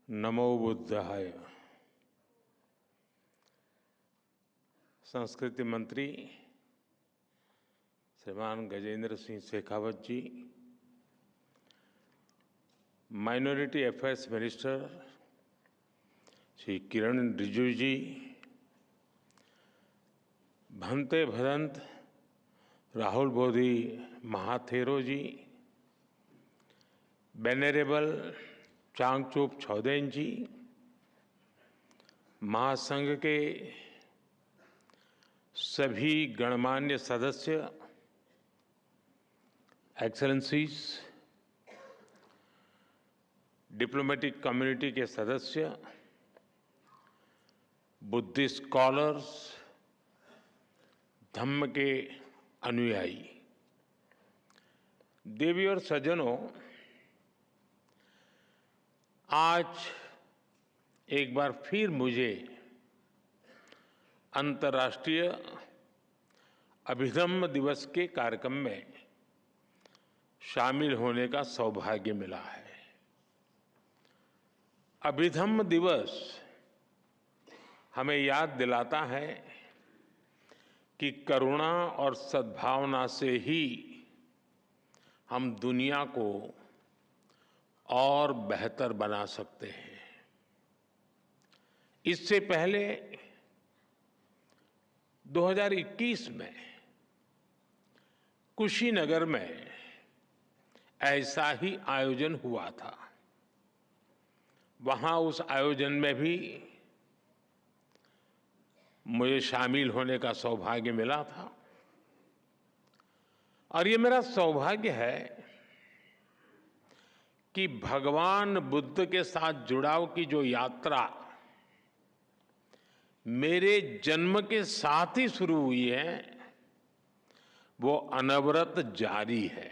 नमो बुद्धाय। संस्कृति मंत्री श्रीमान गजेंद्र सिंह शेखावत जी, minority affairs minister Shri Kiran Rijiju जी, भंते भदंत राहुल बोधी महाथेरो जी, वेनरेबल चांगचुप छौदेन जी, महासंघ के सभी गणमान्य सदस्य, एक्सेलेंसीज, डिप्लोमेटिक कम्युनिटी के सदस्य, बुद्धिस्ट स्कॉलर्स, धम्म के अनुयायी, देवी और सज्जनों, आज एक बार फिर मुझे अंतर्राष्ट्रीय अभिधम्म दिवस के कार्यक्रम में शामिल होने का सौभाग्य मिला है। अभिधम्म दिवस हमें याद दिलाता है कि करुणा और सद्भावना से ही हम दुनिया को और बेहतर बना सकते हैं। इससे पहले 2021 में कुशीनगर में ऐसा ही आयोजन हुआ था। वहां उस आयोजन में भी मुझे शामिल होने का सौभाग्य मिला था और ये मेरा सौभाग्य है कि भगवान बुद्ध के साथ जुड़ाव की जो यात्रा मेरे जन्म के साथ ही शुरू हुई है, वो अनवरत जारी है।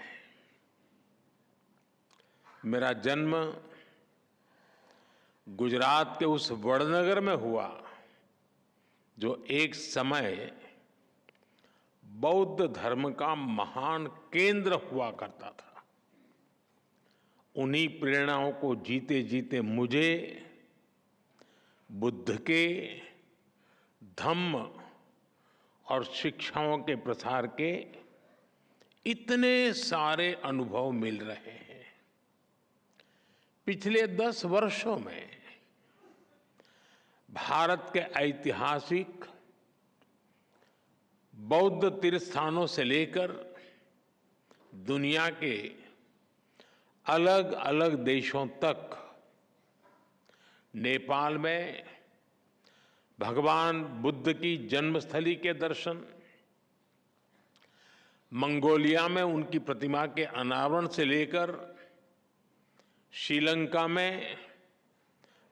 मेरा जन्म गुजरात के उस वडनगर में हुआ जो एक समय बौद्ध धर्म का महान केंद्र हुआ करता था। उन्हीं प्रेरणाओं को जीते जीते मुझे बुद्ध के धम्म और शिक्षाओं के प्रसार के इतने सारे अनुभव मिल रहे हैं। पिछले 10 वर्षों में भारत के ऐतिहासिक बौद्ध तीर्थस्थानों से लेकर दुनिया के अलग अलग देशों तक, नेपाल में भगवान बुद्ध की जन्मस्थली के दर्शन, मंगोलिया में उनकी प्रतिमा के अनावरण से लेकर श्रीलंका में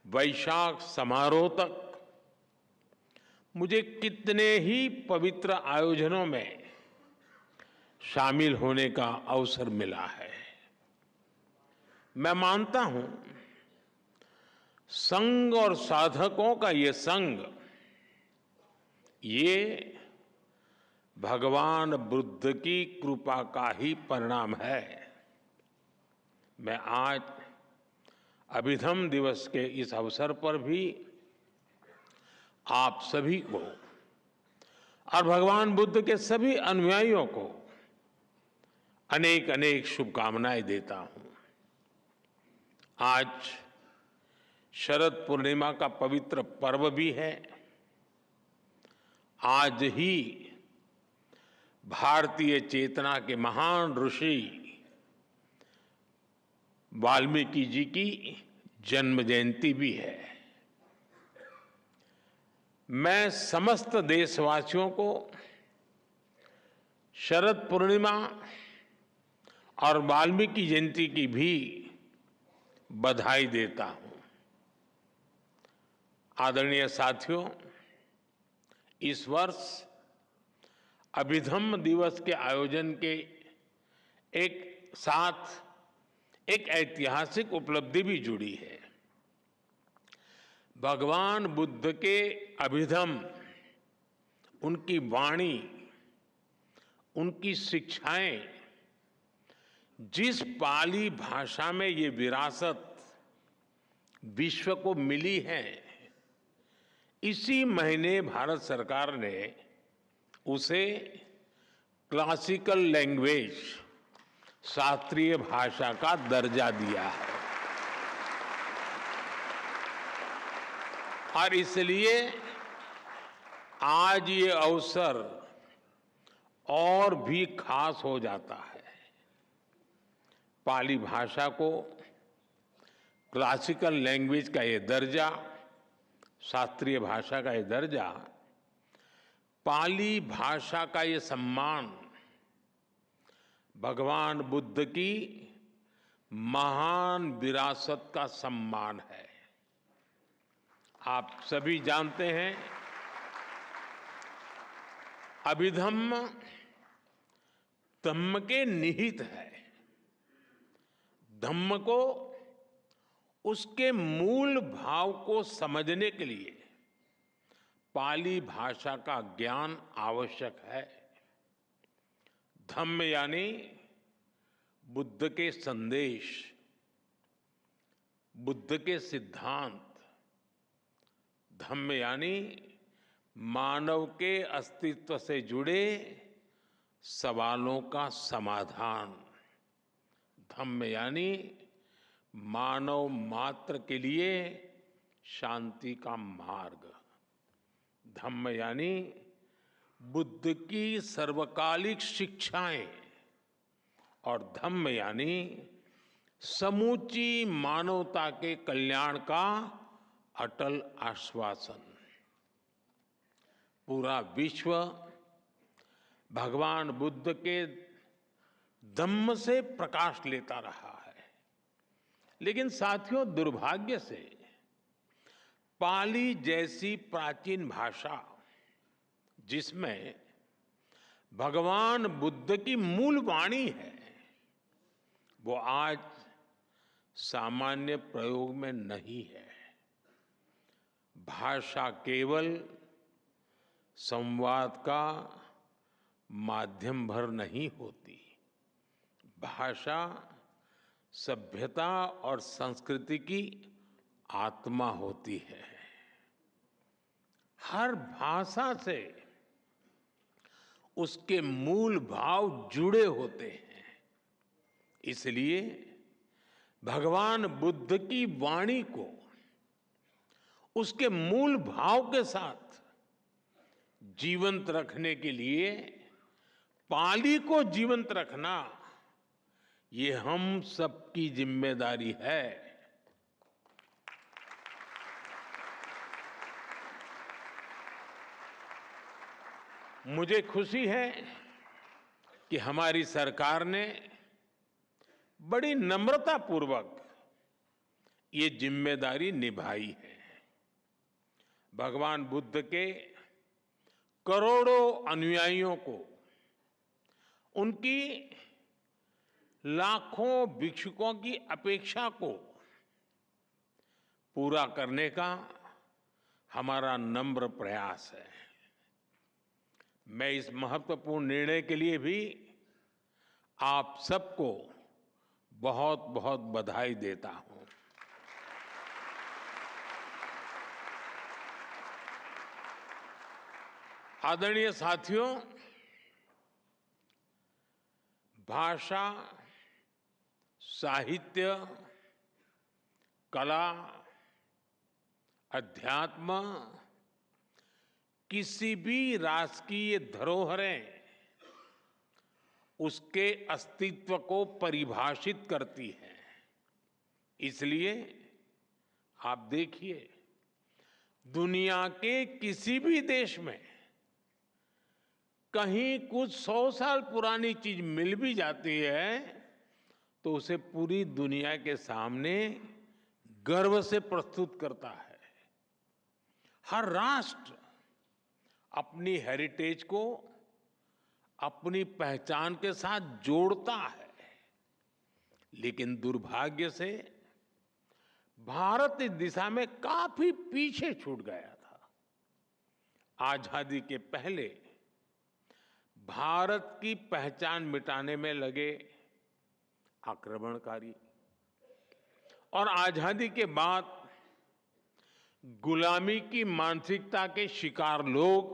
वैशाख समारोह तक, मुझे कितने ही पवित्र आयोजनों में शामिल होने का अवसर मिला है। मैं मानता हूं संघ और साधकों का ये संग, ये भगवान बुद्ध की कृपा का ही परिणाम है। मैं आज अभिधम्म दिवस के इस अवसर पर भी आप सभी को और भगवान बुद्ध के सभी अनुयायियों को अनेक अनेक शुभकामनाएं देता हूं। आज शरद पूर्णिमा का पवित्र पर्व भी है। आज ही भारतीय चेतना के महान ऋषि वाल्मीकि जी की जन्म जयंती भी है। मैं समस्त देशवासियों को शरद पूर्णिमा और वाल्मीकि जयंती की भी बधाई देता हूं। आदरणीय साथियों, इस वर्ष अभिधम्म दिवस के आयोजन के एक साथ एक ऐतिहासिक उपलब्धि भी जुड़ी है। भगवान बुद्ध के अभिधम्म, उनकी वाणी, उनकी शिक्षाएं जिस पाली भाषा में ये विरासत विश्व को मिली है, इसी महीने भारत सरकार ने उसे क्लासिकल लैंग्वेज, शास्त्रीय भाषा का दर्जा दिया है। और इसलिए आज ये अवसर और भी खास हो जाता है। पाली भाषा को क्लासिकल लैंग्वेज का ये दर्जा, शास्त्रीय भाषा का ये दर्जा, पाली भाषा का ये सम्मान भगवान बुद्ध की महान विरासत का सम्मान है। आप सभी जानते हैं, अभिधम्म धम्म के निहित है। धम्म को, उसके मूल भाव को समझने के लिए पाली भाषा का ज्ञान आवश्यक है। धम्म यानी बुद्ध के संदेश, बुद्ध के सिद्धांत। धम्म यानी मानव के अस्तित्व से जुड़े सवालों का समाधान। धम्म यानी मानव मात्र के लिए शांति का मार्ग। धम्म यानी बुद्ध की सर्वकालिक शिक्षाएं। और धम्म यानी समूची मानवता के कल्याण का अटल आश्वासन। पूरा विश्व भगवान बुद्ध के धम्म से प्रकाश लेता रहा है। लेकिन साथियों, दुर्भाग्य से पाली जैसी प्राचीन भाषा, जिसमें भगवान बुद्ध की मूल वाणी है, वो आज सामान्य प्रयोग में नहीं है। भाषा केवल संवाद का माध्यम भर नहीं होती। भाषा सभ्यता और संस्कृति की आत्मा होती है। हर भाषा से उसके मूल भाव जुड़े होते हैं। इसलिए भगवान बुद्ध की वाणी को उसके मूल भाव के साथ जीवंत रखने के लिए पाली को जीवंत रखना, ये हम सबकी जिम्मेदारी है। मुझे खुशी है कि हमारी सरकार ने बड़ी नम्रतापूर्वक ये जिम्मेदारी निभाई है। भगवान बुद्ध के करोड़ों अनुयायियों को, उनकी लाखों भिक्षुकों की अपेक्षा को पूरा करने का हमारा नम्र प्रयास है। मैं इस महत्वपूर्ण निर्णय के लिए भी आप सबको बहुत बहुत बधाई देता हूं। आदरणीय साथियों, भाषा, साहित्य, कला, अध्यात्म, किसी भी राष्ट्र की ये धरोहरें उसके अस्तित्व को परिभाषित करती हैं। इसलिए आप देखिए, दुनिया के किसी भी देश में कहीं कुछ 100 साल पुरानी चीज मिल भी जाती है तो उसे पूरी दुनिया के सामने गर्व से प्रस्तुत करता है। हर राष्ट्र अपनी हेरिटेज को अपनी पहचान के साथ जोड़ता है। लेकिन दुर्भाग्य से भारत इस दिशा में काफी पीछे छूट गया था। आजादी के पहले भारत की पहचान मिटाने में लगे आक्रमणकारी और आजादी के बाद गुलामी की मानसिकता के शिकार लोग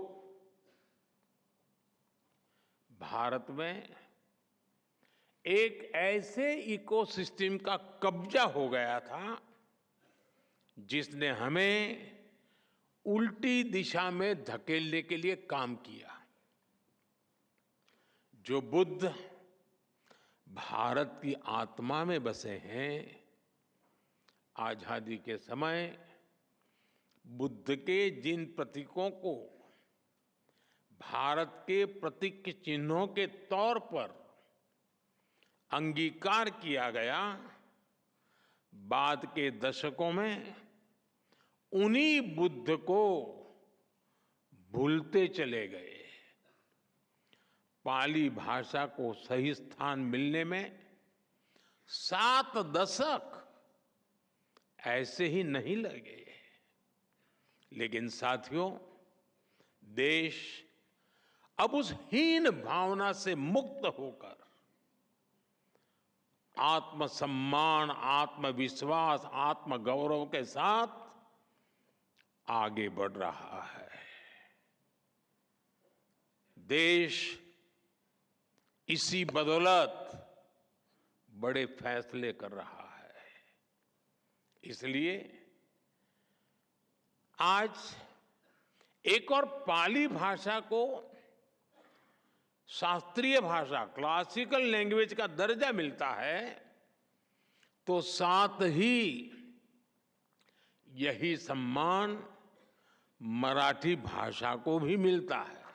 भारत में एक ऐसे इकोसिस्टम का कब्जा हो गया था जिसने हमें उल्टी दिशा में धकेलने के लिए काम किया। जो बुद्ध भारत की आत्मा में बसे हैं, आजादी के समय बुद्ध के जिन प्रतीकों को भारत के प्रतीक चिन्हों के तौर पर अंगीकार किया गया, बाद के दशकों में उन्हीं बुद्ध को भूलते चले गए। पाली भाषा को सही स्थान मिलने में 7 दशक ऐसे ही नहीं लगे। लेकिन साथियों, देश अब उस हीन भावना से मुक्त होकर आत्मसम्मान, आत्मविश्वास, आत्मगौरव के साथ आगे बढ़ रहा है। देश इसी बदौलत बड़े फैसले कर रहा है। इसलिए आज एक और पाली भाषा को शास्त्रीय भाषा, क्लासिकल लैंग्वेज का दर्जा मिलता है, तो साथ ही यही सम्मान मराठी भाषा को भी मिलता है।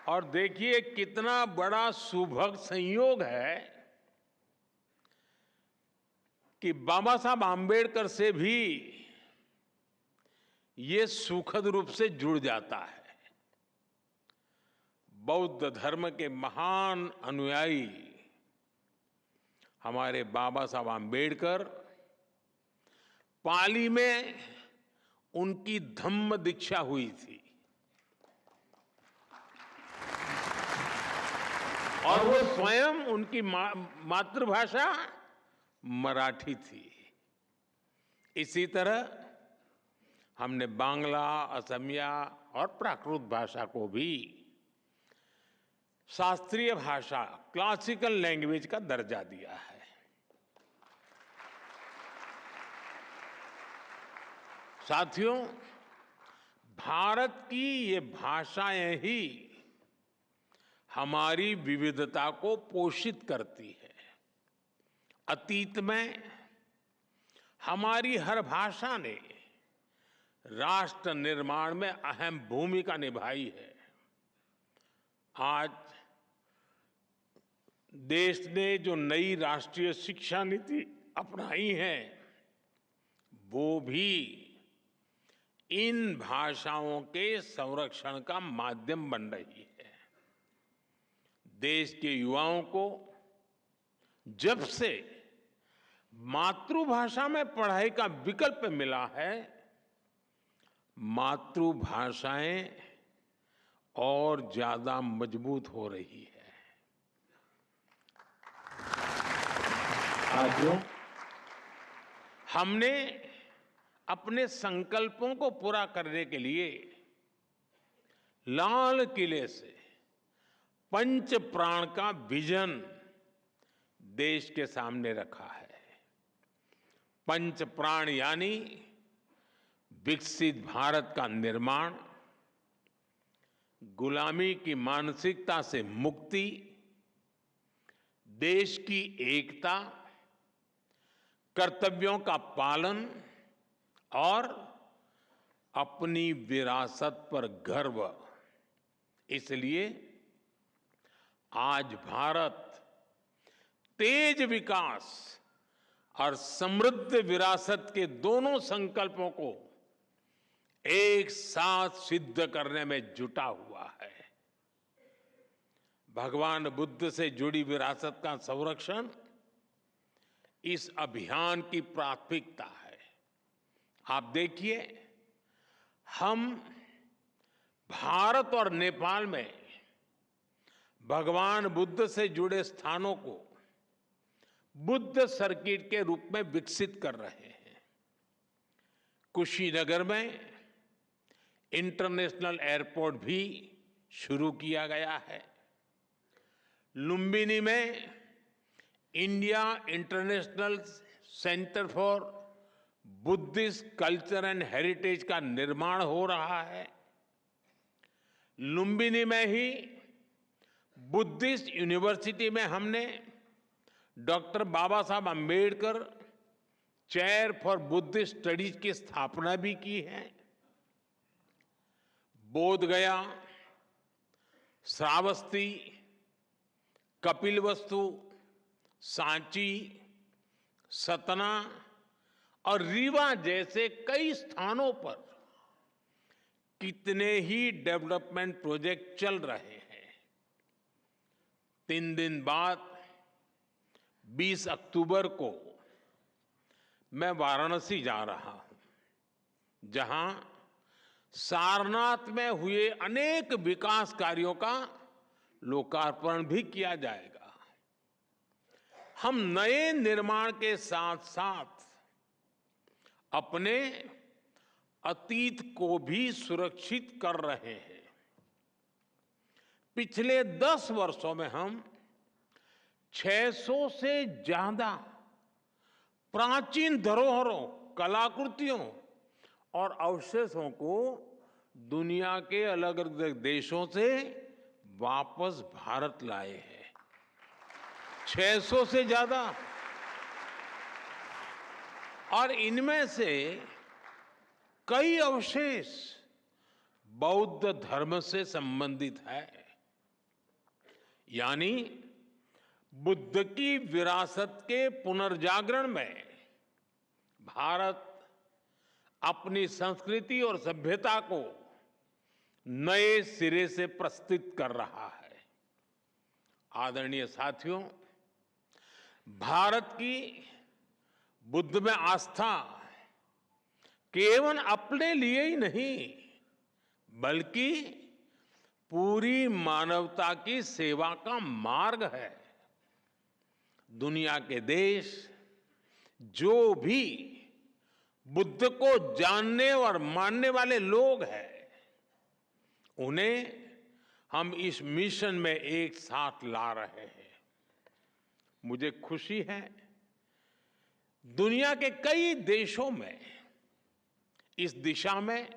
और देखिए कितना बड़ा सुभग संयोग है कि बाबा साहब आम्बेडकर से भी ये सुखद रूप से जुड़ जाता है। बौद्ध धर्म के महान अनुयायी हमारे बाबा साहब आम्बेडकर, पाली में उनकी धम्म दीक्षा हुई थी और वो स्वयं उनकी मातृभाषा मराठी थी। इसी तरह हमने बांग्ला, असमिया और प्राकृत भाषा को भी शास्त्रीय भाषा, क्लासिकल लैंग्वेज का दर्जा दिया है। साथियों, भारत की ये भाषाएं ही हमारी विविधता को पोषित करती है। अतीत में हमारी हर भाषा ने राष्ट्र निर्माण में अहम भूमिका निभाई है। आज देश ने जो नई राष्ट्रीय शिक्षा नीति अपनाई है, वो भी इन भाषाओं के संरक्षण का माध्यम बन रही है। देश के युवाओं को जब से मातृभाषा में पढ़ाई का विकल्प मिला है, मातृभाषाएं और ज्यादा मजबूत हो रही है। साथियों, हमने अपने संकल्पों को पूरा करने के लिए लाल किले से पंच प्राण का विजन देश के सामने रखा है। पंच प्राण यानी विकसित भारत का निर्माण, गुलामी की मानसिकता से मुक्ति, देश की एकता, कर्तव्यों का पालन और अपनी विरासत पर गर्व। इसलिए आज भारत तेज विकास और समृद्ध विरासत के दोनों संकल्पों को एक साथ सिद्ध करने में जुटा हुआ है। भगवान बुद्ध से जुड़ी विरासत का संरक्षण इस अभियान की प्राथमिकता है। आप देखिए, हम भारत और नेपाल में भगवान बुद्ध से जुड़े स्थानों को बुद्ध सर्किट के रूप में विकसित कर रहे हैं। कुशीनगर में इंटरनेशनल एयरपोर्ट भी शुरू किया गया है। लुम्बिनी में India international centre for Buddhist culture and heritage का निर्माण हो रहा है। लुम्बिनी में ही बुद्धिस्ट यूनिवर्सिटी में हमने डॉक्टर बाबा साहब Ambedkar chair for Buddhist studies की स्थापना भी की है। बोधगया, श्रावस्ती, कपिलवस्तु, सांची, सतना और रीवा जैसे कई स्थानों पर कितने ही डेवलपमेंट प्रोजेक्ट चल रहे हैं। 3 दिन बाद 20 अक्टूबर को मैं वाराणसी जा रहा हूं, जहां सारनाथ में हुए अनेक विकास कार्यों का लोकार्पण भी किया जाएगा। हम नए निर्माण के साथ साथ अपने अतीत को भी सुरक्षित कर रहे हैं। पिछले 10 वर्षों में हम 600 से ज्यादा प्राचीन धरोहरों, कलाकृतियों और अवशेषों को दुनिया के अलग अलग देशों से वापस भारत लाए हैं। 600 से ज्यादा। और इनमें से कई अवशेष बौद्ध धर्म से संबंधित है। यानी बुद्ध की विरासत के पुनर्जागरण में भारत अपनी संस्कृति और सभ्यता को नए सिरे से प्रस्तुत कर रहा है। आदरणीय साथियों, भारत की बुद्ध में आस्था केवल अपने लिए ही नहीं, बल्कि पूरी मानवता की सेवा का मार्ग है। दुनिया के देश जो भी बुद्ध को जानने और मानने वाले लोग हैं, उन्हें हम इस मिशन में एक साथ ला रहे हैं। मुझे खुशी है, दुनिया के कई देशों में इस दिशा में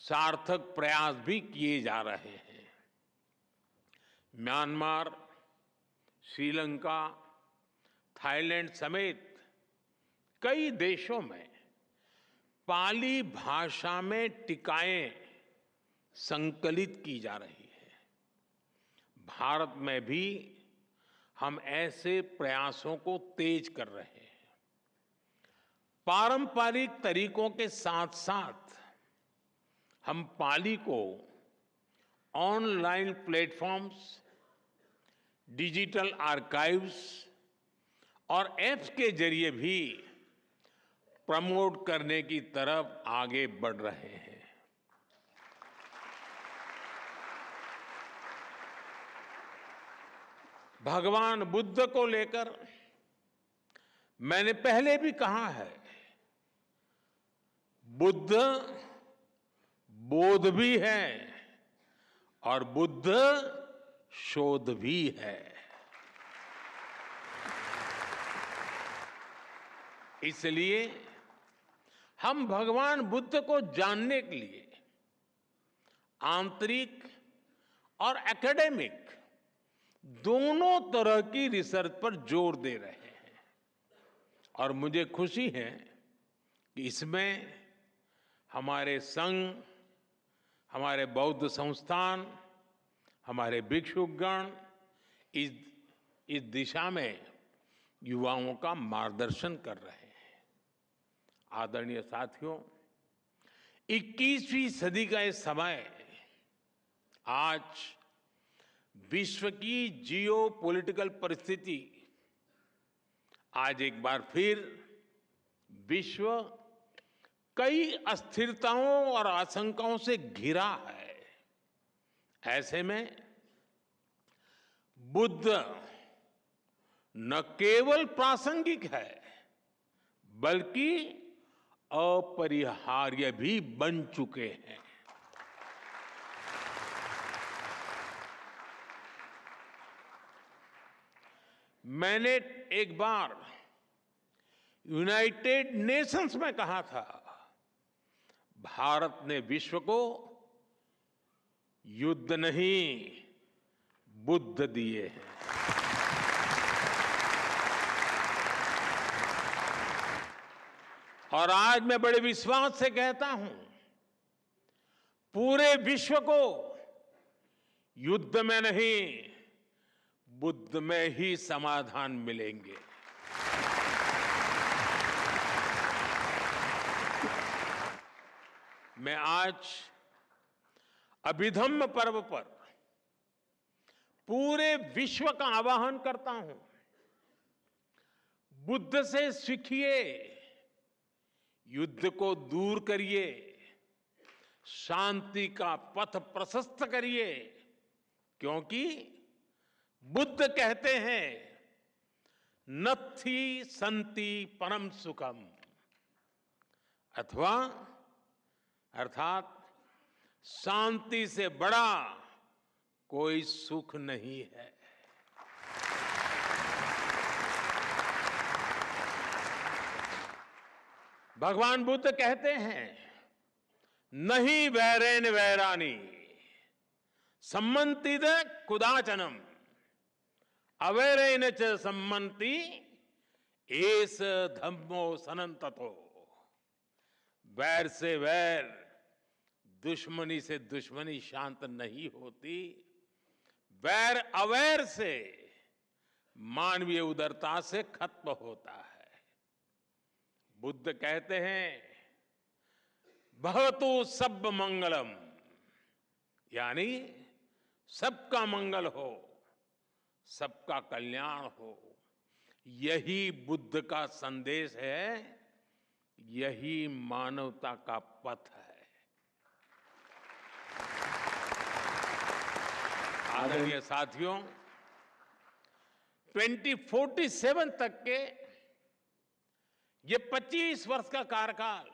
सार्थक प्रयास भी किए जा रहे हैं। म्यांमार, श्रीलंका, थाईलैंड समेत कई देशों में पाली भाषा में टीकाएं संकलित की जा रही है। भारत में भी हम ऐसे प्रयासों को तेज कर रहे हैं। पारंपरिक तरीकों के साथ साथ हम पाली को ऑनलाइन प्लेटफॉर्म्स, डिजिटल आर्काइव्स और ऐप्स के जरिए भी प्रमोट करने की तरफ आगे बढ़ रहे हैं। भगवान बुद्ध को लेकर मैंने पहले भी कहा है, बुद्ध बोध भी है और बुद्ध शोध भी है। इसलिए हम भगवान बुद्ध को जानने के लिए आंतरिक और एकेडमिक दोनों तरह की रिसर्च पर जोर दे रहे हैं। और मुझे खुशी है कि इसमें हमारे संघ, हमारे बौद्ध संस्थान, हमारे भिक्षुगण इस दिशा में युवाओं का मार्गदर्शन कर रहे हैं। आदरणीय साथियों, 21वीं सदी का ये समय आज विश्व की जियो पॉलिटिकल परिस्थिति आज एक बार फिर विश्व कई अस्थिरताओं और आशंकाओं से घिरा है। ऐसे में बुद्ध न केवल प्रासंगिक है बल्कि अपरिहार्य भी बन चुके हैं। मैंने एक बार यूनाइटेड नेशंस में कहा था, भारत ने विश्व को युद्ध नहीं बुद्ध दिए हैं। और आज मैं बड़े विश्वास से कहता हूं, पूरे विश्व को युद्ध में नहीं बुद्ध में ही समाधान मिलेंगे। मैं आज अभिधम्म पर्व पर पूरे विश्व का आह्वान करता हूं, बुद्ध से सीखिए, युद्ध को दूर करिए, शांति का पथ प्रशस्त करिए, क्योंकि बुद्ध कहते हैं नत्थि सन्ति परम सुखम, अर्थात शांति से बड़ा कोई सुख नहीं है। भगवान बुद्ध कहते हैं नहीं वैरेन वैरानी सम्मन्तिद कुदाचनम अवैरेन च सम्मन्ति एस धम्मो सनंततो। वैर से वैर, दुश्मनी से दुश्मनी शांत नहीं होती। वैर अवैर से, मानवीय उदारता से खत्म होता है। बुद्ध कहते हैं भवतु सब मंगलम, यानी सबका मंगल हो, सबका कल्याण हो। यही बुद्ध का संदेश है, यही मानवता का पथ है। आदरणीय साथियों, 2047 तक के ये 25 वर्ष का कार्यकाल,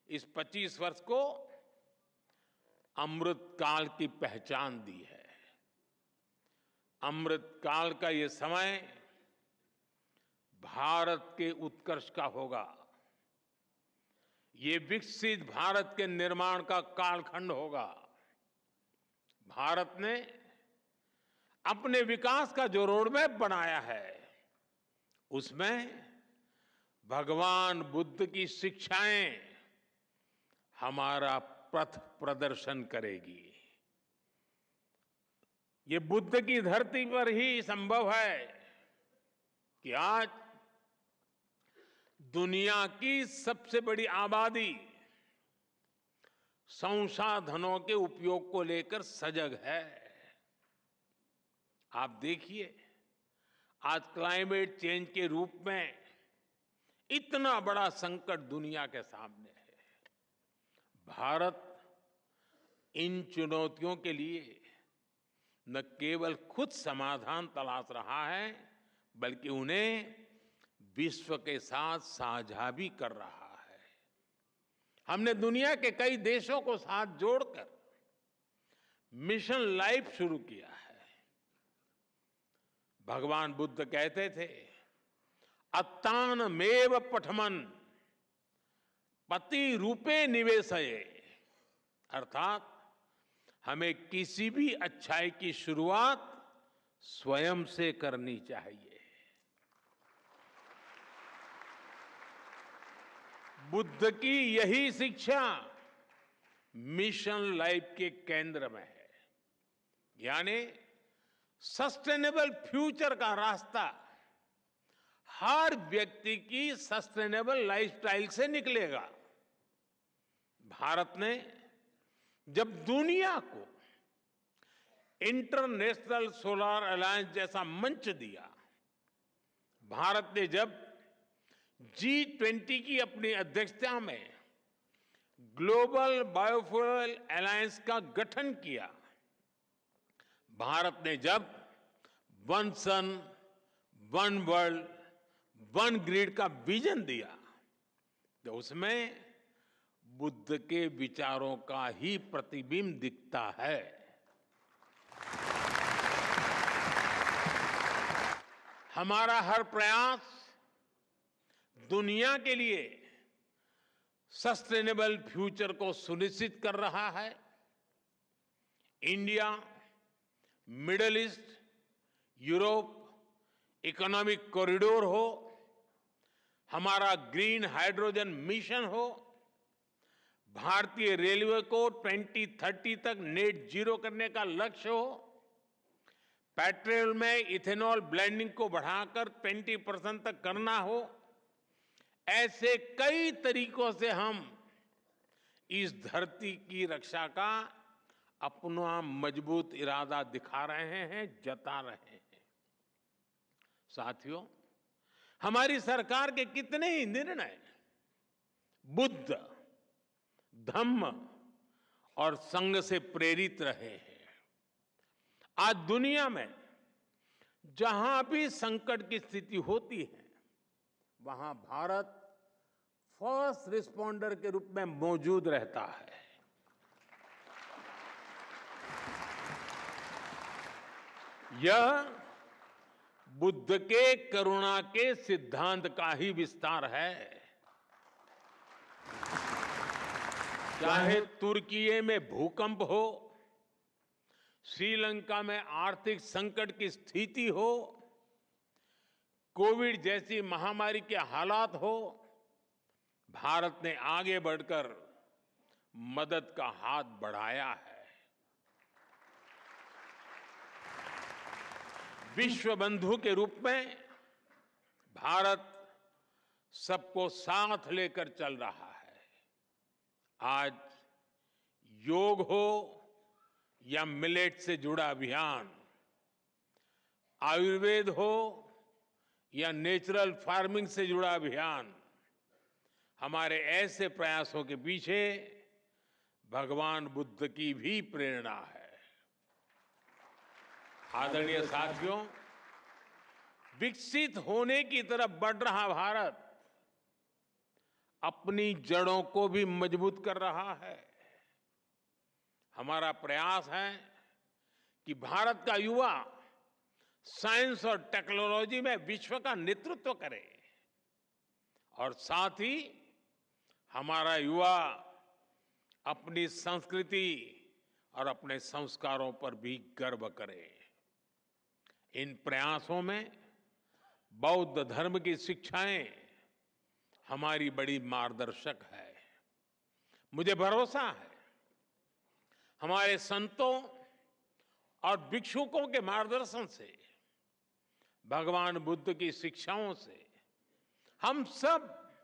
इस 25 वर्ष को अमृत काल की पहचान दी है। अमृत काल का ये समय भारत के उत्कर्ष का होगा। ये विकसित भारत के निर्माण का कालखंड होगा। भारत ने अपने विकास का जो रोडमैप बनाया है, उसमें भगवान बुद्ध की शिक्षाएं हमारा पथ प्रदर्शन करेगी। ये बुद्ध की धरती पर ही संभव है कि आज दुनिया की सबसे बड़ी आबादी संसाधनों के उपयोग को लेकर सजग है। आप देखिए, आज क्लाइमेट चेंज के रूप में इतना बड़ा संकट दुनिया के सामने है। भारत इन चुनौतियों के लिए न केवल खुद समाधान तलाश रहा है, बल्कि उन्हें विश्व के साथ साझा भी कर रहा है। हमने दुनिया के कई देशों को साथ जोड़कर मिशन लाइफ शुरू किया है। भगवान बुद्ध कहते थे अत्तानमेव पठमन पति रूपे निवेशये, अर्थात हमें किसी भी अच्छाई की शुरुआत स्वयं से करनी चाहिए। बुद्ध की यही शिक्षा मिशन लाइफ के केंद्र में है, यानी सस्टेनेबल फ्यूचर का रास्ता हर व्यक्ति की सस्टेनेबल लाइफस्टाइल से निकलेगा। भारत ने जब दुनिया को इंटरनेशनल सोलर अलायंस जैसा मंच दिया, भारत ने जब G20 की अपनी अध्यक्षता में ग्लोबल बायोफ्यूल अलायंस का गठन किया, भारत ने जब one sun one world one grid का विजन दिया, तो उसमें बुद्ध के विचारों का ही प्रतिबिंब दिखता है। हमारा हर प्रयास दुनिया के लिए सस्टेनेबल फ्यूचर को सुनिश्चित कर रहा है। India, middle east, Europe economic corridor हो, हमारा ग्रीन हाइड्रोजन मिशन हो, भारतीय रेलवे को 2030 तक नेट जीरो करने का लक्ष्य हो, पेट्रोल में इथेनॉल ब्लेंडिंग को बढ़ाकर 20% तक करना हो, ऐसे कई तरीकों से हम इस धरती की रक्षा का अपना मजबूत इरादा दिखा रहे हैं, जता रहे हैं। साथियों, हमारी सरकार के कितने ही निर्णय बुद्ध, धम्म और संघ से प्रेरित रहे हैं। आज दुनिया में जहां भी संकट की स्थिति होती है, वहां भारत फर्स्ट रिस्पॉन्डर के रूप में मौजूद रहता है। यह बुद्ध के करुणा के सिद्धांत का ही विस्तार है। चाहे तुर्की में भूकंप हो, श्रीलंका में आर्थिक संकट की स्थिति हो, कोविड जैसी महामारी के हालात हो, भारत ने आगे बढ़कर मदद का हाथ बढ़ाया है। विश्व बंधु के रूप में भारत सबको साथ लेकर चल रहा है। आज योग हो या मिलेट से जुड़ा अभियान, आयुर्वेद हो या नेचुरल फार्मिंग से जुड़ा अभियान, हमारे ऐसे प्रयासों के पीछे भगवान बुद्ध की भी प्रेरणा है। आदरणीय साथियों, विकसित होने की तरफ बढ़ रहा भारत अपनी जड़ों को भी मजबूत कर रहा है। हमारा प्रयास है कि भारत का युवा साइंस और टेक्नोलॉजी में विश्व का नेतृत्व करे और साथ ही हमारा युवा अपनी संस्कृति और अपने संस्कारों पर भी गर्व करे। इन प्रयासों में बौद्ध धर्म की शिक्षाएं हमारी बड़ी मार्गदर्शक है। मुझे भरोसा है हमारे संतों और भिक्षुकों के मार्गदर्शन से, भगवान बुद्ध की शिक्षाओं से हम सब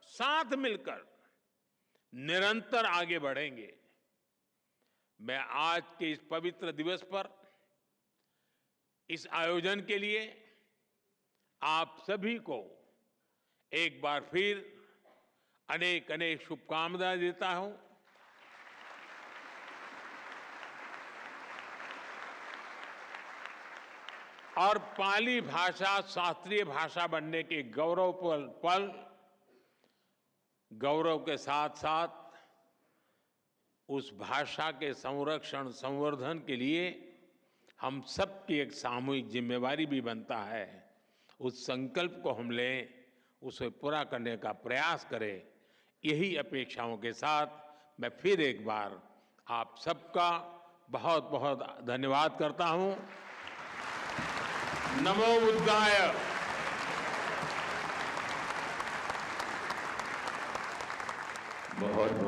साथ मिलकर निरंतर आगे बढ़ेंगे। मैं आज के इस पवित्र दिवस पर इस आयोजन के लिए आप सभी को एक बार फिर अनेक अनेक शुभकामनाएं देता हूं। और पाली भाषा शास्त्रीय भाषा बनने के गौरव के साथ साथ उस भाषा के संरक्षण संवर्धन के लिए हम सबकी एक सामूहिक जिम्मेवारी भी बनता है। उस संकल्प को हम लें, उसे पूरा करने का प्रयास करें। यही अपेक्षाओं के साथ मैं फिर एक बार आप सबका बहुत बहुत धन्यवाद करता हूं। नमो बुद्धाय। बहुत